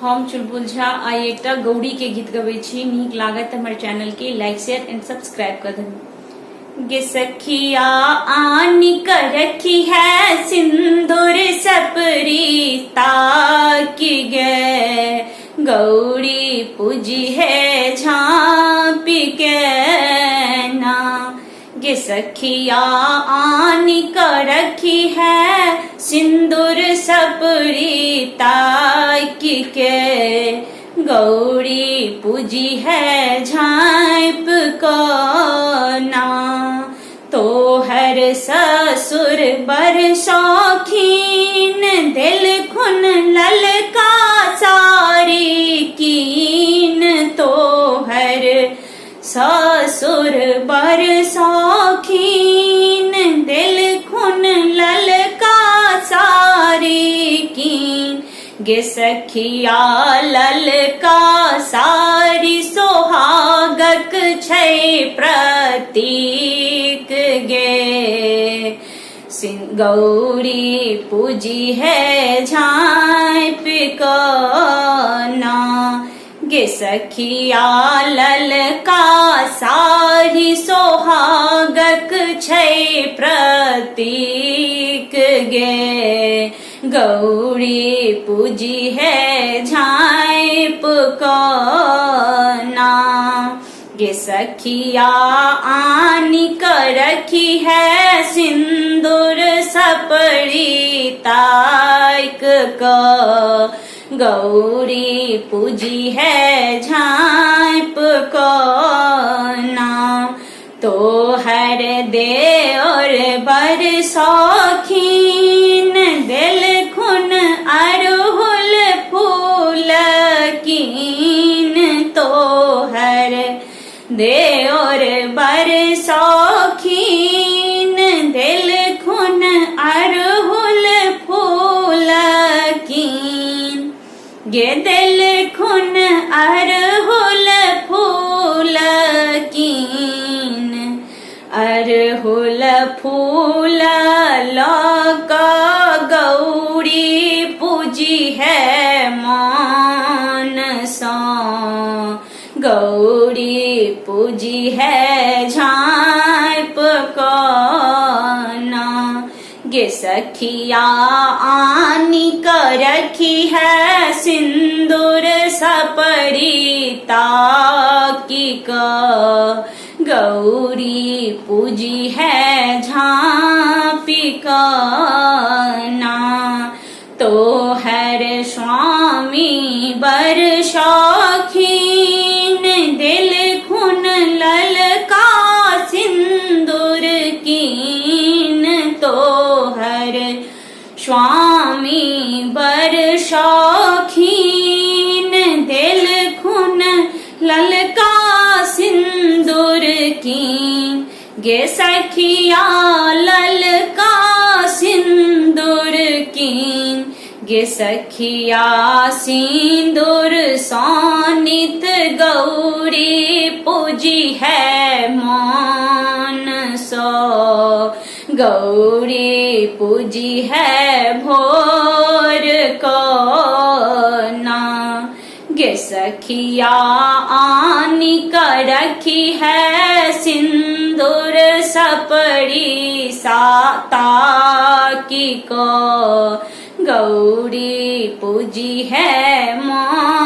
हम चुलबुल झा आई एकटा गौड़ी के गीत गबै छी। नीक लागत हमर चैनल के लाइक शेयर एंड सब्सक्राइब कर देबै। गे सखिया आनी कर रखी है सिंदूर सपरी ताकि गे गौड़ी पूजी है झांपी के ना। गे सखिया आनी कर रखी है सिंदूर सपरी ताकि के गौड़ी पूजी है झांप को ना। तो हर ससुर बर शौकीन दिल खुन ललका सारी कीन। तो हर ससुर बर शौकीन दिल खुन ललका सारी कीन। गे सखिया ललका सारी सोहागक छै प्रतीक गे गौड़ी पूजी है झांप को ना। गे सखिया ललका सारी सोहागक छै प्रतीक गे गौड़ी पूजी है झांप को ना। गे सखिया आनी कर रखी है सिंदूर सपरी ताक को गौड़ी पूजी है झांप को ना। तो हर दे और बर शौकीन दिल खुन अरहुल फूल कीन। तो हर दे और बर शौकीन दिल खुन अरहुल फूल कीन। गे दिल खुन अरहुल फूल कीन। अरहुल फूल लौका गौड़ी पूजी है मान सा। गौड़ी पूजी है झांप को ना। गे सखिया आनी कर रखी है सिंदूर सपरी ताकि को गौड़ी पूजी है झांपी को ना। तो हर स्वामी बर शौकीन दिल खुन ललका सिंदूर कीन। तो हर स्वामी बर शौकीन दिल खुन ललका सिंदूर कीन। गे सखिया ललका सिंदूर कीन। गे सखिया सिंदूर सोनित गौरी पूजी है मान सो। गौरी पूजी है भोर को ना। गे सखिया आनी कर रखी है सिंदूर सपरी ताकि को गौड़ी पूजी है मान।